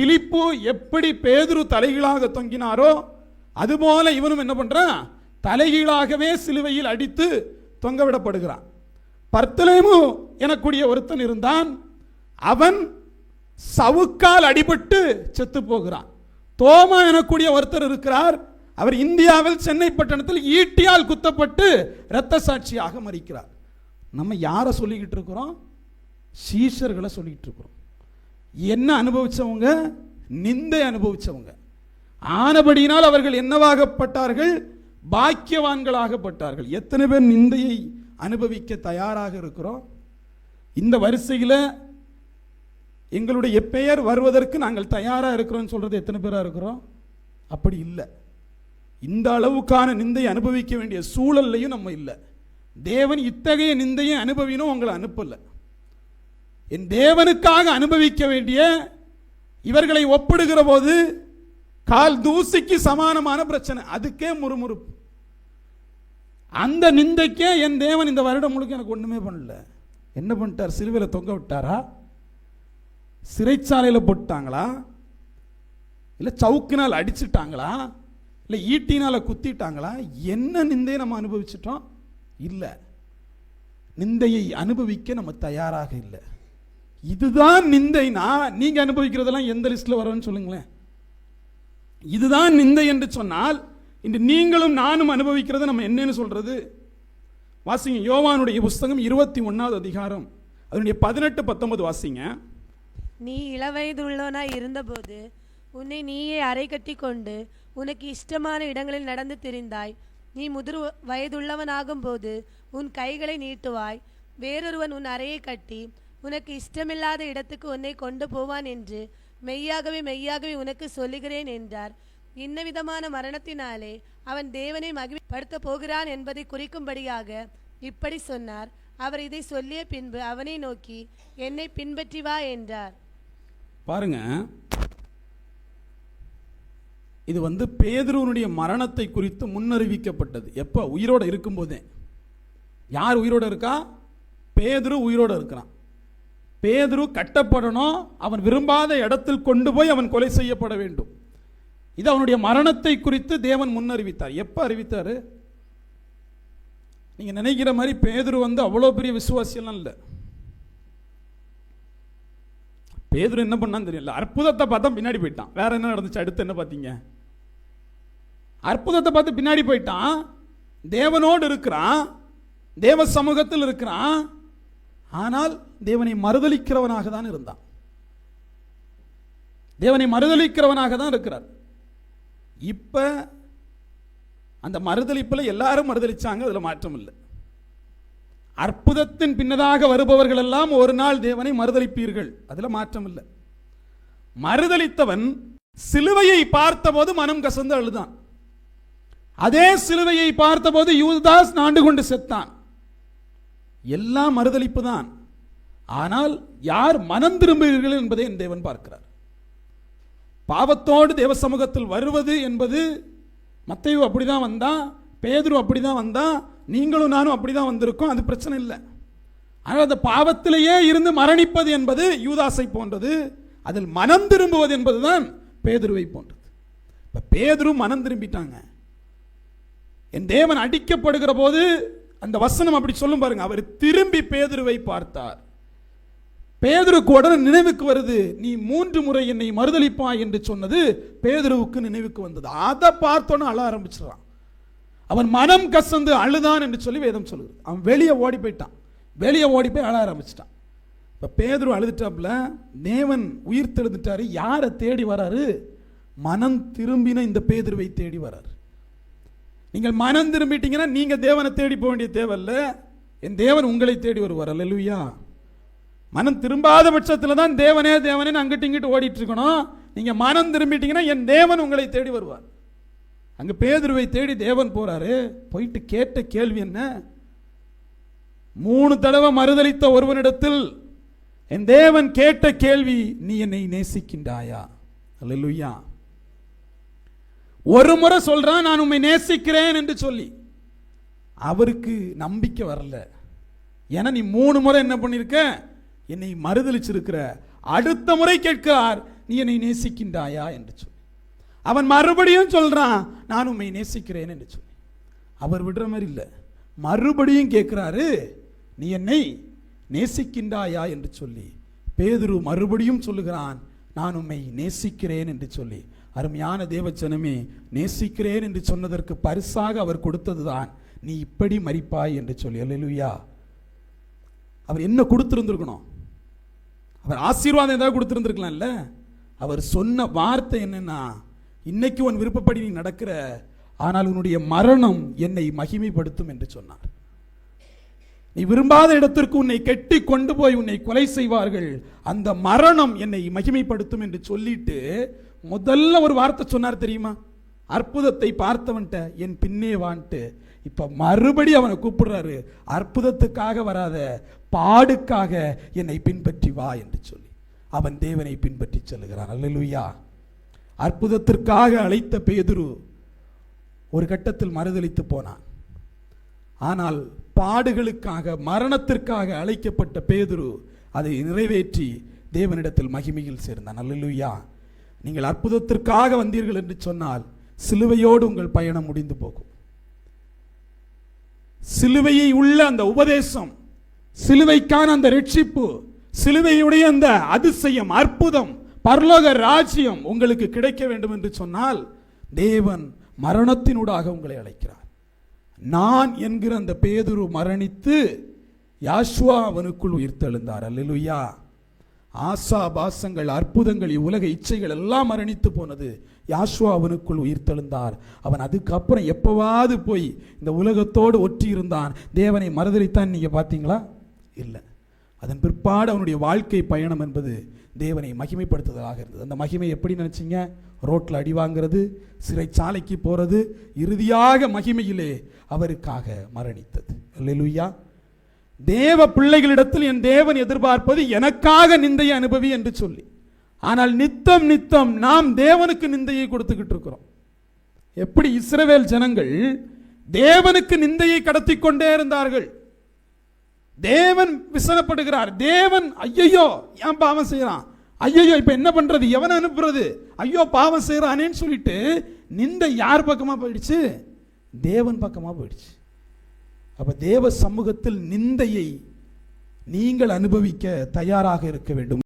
பிலிப்பு எப்படி பேதுரு தலைகீழாக தொங்கினாரோ அதுபோல இவனும் என்ன பண்றான், தலைகீழாகவே சிலுவையில் அடித்து தொங்கவிடப்படுகிறான். பர்த்தலேமு எனக்கூடிய ஒருத்தன் இருந்தான், அவன் சவுக்கால் அடிபட்டு செத்து போகிறான். தோமா எனக்கூடிய ஒருத்தர் இருக்கிறார், அவர் இந்தியாவில் சென்னை பட்டணத்தில் ஈட்டியால் குத்தப்பட்டு இரத்த சாட்சியாக மரிக்கிறார். நம்ம யாரை சொல்லிக்கிட்டு இருக்கிறோம்? சீஷர்களை சொல்லிக்கிட்டு இருக்கிறோம். என்ன அனுபவிச்சவங்க? நிந்தை அனுபவிச்சவங்க. ஆனபடியினால் அவர்கள் என்னவாகப்பட்டார்கள்? பாக்கியவான்களாகப்பட்டார்கள். எத்தனை பேர் நிந்தையை அனுபவிக்க தயாராக இருக்கிறோம்? இந்த வரிசையில் எங்களுடைய பெயர் வருவதற்கு நாங்கள் தயாராக இருக்கிறோம் சொல்றது எத்தனை பேராக இருக்கிறோம்? அப்படி இல்லை. இந்த அளவுக்கான நிந்தையை அனுபவிக்க வேண்டிய சூழல்லையும் நம்ம இல்லை. தேவன் இத்தகைய நிந்தையை அனுபவினும் உங்களை அனுப்பல. என் தேவனுக்காக அனுபவிக்க வேண்டிய இவர்களை ஒப்பிடுகிற போது கால் தூசிக்கு சமானமான பிரச்சனை, அதுக்கே முறுமுறுப்பு. அந்த நிந்தைக்கே என் தேவன் இந்த வருடம் முழுக்க எனக்கு ஒண்ணுமே பண்ணல. என்ன பண்ணிட்டார்? சிலுவையில் தொங்க விட்டாரா? சிறைச்சாலையில் போட்டாங்களா? இல்லை சவுக்கினால் அடிச்சுட்டாங்களா? இல்லை ஈட்டினால் குத்திட்டாங்களா? என்ன நிந்தையை நம்ம அனுபவிச்சிட்டோம்? இல்லை. நிந்தையை அனுபவிக்க நம்ம தயாராக இல்லை. இதுதான் நிந்தைனா நீங்க அனுபவிக்கிறதெல்லாம் எந்த லிஸ்ட்ல வரும்னு சொல்லுங்களேன். இதுதான் நிந்தை என்று சொன்னால் இன்று நீங்களும் நானும் அனுபவிக்கிறது நம்ம என்னன்னு சொல்றது? வாசிங்க யோவானுடைய புஸ்தகம் 21வது அதிகாரம் அதனுடைய 18-19 வாசிங்க. நீ இளவயதுள்ளவனாய் இருந்தபோது உன்னை நீயே அறை கட்டி கொண்டு உனக்கு இஷ்டமான இடங்களில் நடந்து திரிந்தாய். நீ முதிர் வயதுள்ளவனாகும் போது உன் கைகளை நீட்டுவாய், வேறொருவன் உன் அறையை கட்டி உனக்கு இஷ்டமில்லாத இடத்துக்கு உன்னை கொண்டு போவான் என்று மெய்யாகவே மெய்யாகவே உனக்கு சொல்லுகிறேன் என்றார். இன்ன விதமான மரணத்தினாலே அவன் தேவனை மகிமைப்படுத்த போகிறான் என்பதை குறிக்கும்படியாக இப்படி சொன்னார். அவர் இதை சொல்லிய பின்பு அவனை நோக்கி என்னை பின்பற்றி வா என்றார். பாருங்க, இது பேதுருவனுடைய மரணத்தை குறித்து முன்னறிவிக்கப்பட்டது. எப்ப? உயிரோடு இருக்கும் போதே. யார் உயிரோடு இருக்கா? பேதுரு உயிரோடு இருக்கிறான். பேதுரு கட்டப்படணும், அவன் விரும்பாத இடத்தில் கொண்டு போய் அவன் கொலை செய்யப்பட வேண்டும். இது அவனுடைய மரணத்தை குறித்து தேவன் முன்னறிவித்தார். எப்ப அறிவித்தாரு? நீங்க நினைக்கிற மாதிரி பேதுரு அவ்வளவு பெரிய விசுவாசியெல்லாம் இல்லை. பேதுரு என்ன பண்ணான்னு தெரியல, அற்புதத்தை பார்த்தா பின்னாடி போயிட்டான். வேற என்ன நடந்துச்சு? அடுத்து என்ன பார்த்தீங்க? அற்புதத்தை பார்த்து பின்னாடி போயிட்டான். தேவனோடு இருக்கிறான், தேவ சமூகத்தில் இருக்கிறான், ஆனால் தேவனை மறுதலிக்கிறவனாக தான் இருந்தான். தேவனை மறுதலிக்கிறவனாக தான் இருக்கிறார். இப்ப அந்த மறுதலிப்பில் எல்லாரும் மறுதலிச்சாங்க, அதுல மாற்றம் இல்லை. அற்புதத்தின் பின்னதாக வருபவர்கள் எல்லாம் ஒரு நாள் தேவனை மறுதலிப்பீர்கள், அதுல மாற்றம் இல்லை. மறுதலித்தவன் சிலுவையை பார்த்தபோது மனம் கசந்து அழுதான். அதே சிலுவையை பார்த்தபோது யூதாஸ் நாண்டு கொண்டு செத்தான். எல்லாம் மறுதலிப்பு தான். ஆனால் யார் மனம் திரும்புகிறீர்கள் என்பதை என் தேவன் பார்க்கிறார். பாவத்தோடு தேவ சமூகத்தில் வருவது என்பது மத்தேயு அப்படிதான் வந்தா, பேதுரு அப்படிதான் வந்தா, நீங்களும் நானும் அப்படிதான் வந்திருக்கோம், அது பிரச்சனை இல்லை. ஆனால் அந்த பாவத்திலேயே இருந்து மரணிப்பது என்பது யூதாசை போன்றது, அதில் மனம் திரும்புவது என்பதுதான் பேதுருவை போன்றது. இப்ப பேதுரு மனம் திரும்பிட்டாங்க. என் தேவன் அடிக்கப்படுகிற போது அந்த வசனம் அப்படி சொல்லும் பாருங்க, அவர் திரும்பி பேதுருவை பார்த்தார். பேதுருக்கு உடனே நினைவுக்கு வருது, நீ 3 முறை என்னை மறுதலிப்பாய் என்று சொன்னது பேதுருவுக்கு நினைவுக்கு வந்தது. அதை பார்த்தோன்னு அழ ஆரம்பிச்சிடறான். அவன் மனம் கசந்து அழுதான் என்று சொல்லி வேதம் சொல்லுது. அவன் வெளியே ஓடி போயிட்டான், வெளியே ஓடி போய் அழ ஆரம்பிச்சிட்டான். இப்ப பேதுரு அழுதுட்டாப்ல, தேவன் உயிர் தெழுந்துட்டாரு. யாரை தேடி வராரு? மனம் திரும்பின இந்த பேதுருவை தேடி வராரு. நீங்கள் மனம் திரும்பிட்டீங்கன்னா நீங்க தேவனை தேடி போக வேண்டிய தேவையில்ல, என் தேவன் உங்களை தேடி வருவார். அல்லேலூயா. மனம் திரும்பாத பட்சத்தில் தான் தேவனே தேவனே அங்கிட்டு இங்கிட்டு ஓடிட்டு இருக்கணும். நீங்க மனம் திரும்பிட்டீங்கன்னா என் தேவன் உங்களை தேடி வருவார். அங்க பேதுருவை தேடி தேவன் போறாரு. போயிட்டு கேட்ட கேள்வி என்ன? 3 தடவை மறுதலித்த ஒருவனிடத்தில் என் தேவன் கேட்ட கேள்வி, நீ என்னை நேசிக்கின்றாயா? அல்லேலூயா. ஒரு முறை சொல்றான், நான் உம்மை நேசிக்கிறேன் என்று சொல்லி. அவருக்கு நம்பிக்கை வரல. ஏன்னா நீ 3 முறை என்ன பண்ணிருக்க? என்னை மறுதலிச்சிருக்கிற. அடுத்த முறை கேட்கிறார், நீ என்னை நேசிக்கின்றாயா என்று சொல்லி. அவன் மறுபடியும் சொல்றான், நான் உம்மை நேசிக்கிறேன் என்று சொல்லி. அவர் விடுற மாதிரி இல்லை, மறுபடியும் கேட்கிறாரு, நீ என்னை நேசிக்கின்றாயா என்று சொல்லி. பேதுரு மறுபடியும் சொல்லுகிறான், நான் உம்மை நேசிக்கிறேன் என்று சொல்லி. அருமையான தேவஜனமே, நேசிக்கிறேன் என்று சொன்னதற்கு பரிசாக அவர் கொடுத்ததுதான், நீ இப்படி மரிப்பாய் என்று சொல்லி. அல்லேலூயா. அவர் என்ன கொடுத்திருந்திருக்கணும்? அவர் ஆசீர்வாதம் ஏதாவது கொடுத்திருந்திருக்கலாம்ல. அவர் சொன்ன வார்த்தை என்னன்னா, இன்னைக்கு உன் விருப்பப்படி நீ நடக்கிற, ஆனால் உன்னுடைய மரணம் என்னை மகிமைப்படுத்தும் என்று சொன்னார். நீ விரும்பாத இடத்திற்கு உன்னை கெட்டி கொண்டு போய் உன்னை கொலை செய்வார்கள், அந்த மரணம் என்னை மகிமைப்படுத்தும் என்று சொல்லிட்டு முதல்ல ஒரு வார்த்தை சொன்னார் தெரியுமா? அற்புதத்தை பார்த்தவன்ட்ட என் பின்னே வான்ட்டு. இப்ப மறுபடி அவனை கூப்பிடுறாரு, அற்புதத்துக்காக வராத, பாடுக்காக என்னை பின்பற்றி வா என்று சொல்லி. அவன் தேவனை பின்பற்றி செல்லுகிறான். அல்லேலூயா. அற்புதத்திற்காக அழைத்த பேதுரு ஒரு கட்டத்தில் மறுதலித்து போனான். ஆனால் பாடுகளுக்காக, மரணத்திற்காக அழைக்கப்பட்ட பேதுரு அதை நிறைவேற்றி தேவனிடத்தில் மகிமையில் சேர்ந்தான். அல்லேலூயா. நீங்கள் அற்புதத்திற்காக வந்தீர்கள் என்று சொன்னால் சிலுவையோடு உங்கள் பயணம் முடிந்து போகும். சிலுவையை உள்ள அந்த உபதேசம், சிலுவைக்கான அந்த ரட்சிப்பு, சிலுவையுடைய அந்த அதிசயம், அற்புதம், பரலோக ராஜ்யம் உங்களுக்கு கிடைக்க வேண்டும் என்று சொன்னால் தேவன் மரணத்தினூடாக உங்களை அழைக்கிறார். நான் என்கிற அந்த பேதுரு மரணித்து யாசுவா அவனுக்குள் உயிர்த்தெழுந்தார். அல்லேலூயா. ஆசா பாசங்கள், அற்புதங்கள், உலக இச்சைகள் எல்லாம் மரணித்து போனது. யாசுவா அவனுக்குள் உயிர்த்தெழுந்தார். அவன் அதுக்கப்புறம் எப்பவாவது போய் இந்த உலகத்தோடு ஒற்றி இருந்தான், தேவனை மறுதலித்தான். நீங்க பார்த்தீங்களா? இல்லை. அதன் பிற்பாடு அவனுடைய வாழ்க்கை பயணம் என்பது தேவனை மகிமைப்படுத்துவதாக இருந்தது. அந்த மகிமை எப்படி நினைச்சீங்க? ரோட்டில் அடி வாங்கிறது, சிறைச்சாலைக்கு போறது, இறுதியாக மகிமையிலே அவருக்காக மரணித்தது. அல்லேலூயா. தேவ பிள்ளைகளிடத்தில் என் தேவன் எதிர்பார்ப்பது எனக்காக நிந்தையை அனுபவி என்று சொல்லி. ஆனால் நித்தம் நித்தம் நாம் தேவனுக்கு நிந்தையை கொடுத்துக்கிட்டு இருக்கிறோம். எப்படி இஸ்ரவேல் ஜனங்கள் தேவனுக்கு நிந்தையை கடத்தி கொண்டே இருந்தார்கள். தேவன் விசனப்படுகிறார். தேவன் ஐயோ ஏன் பாவம் செய்யறான், ஐயோ இப்ப என்ன பண்றது, எவனை அனுப்புறது, ஐயோ பாவம் செய்யறானேன்னு சொல்லிட்டு நிந்தை யார் பக்கமா போயிடுச்சு? தேவன் பக்கமா போயிடுச்சு. அப்ப தேவ சமூகத்தில் நிந்தையை நீங்கள் அனுபவிக்க தயாராக இருக்க வேண்டும்.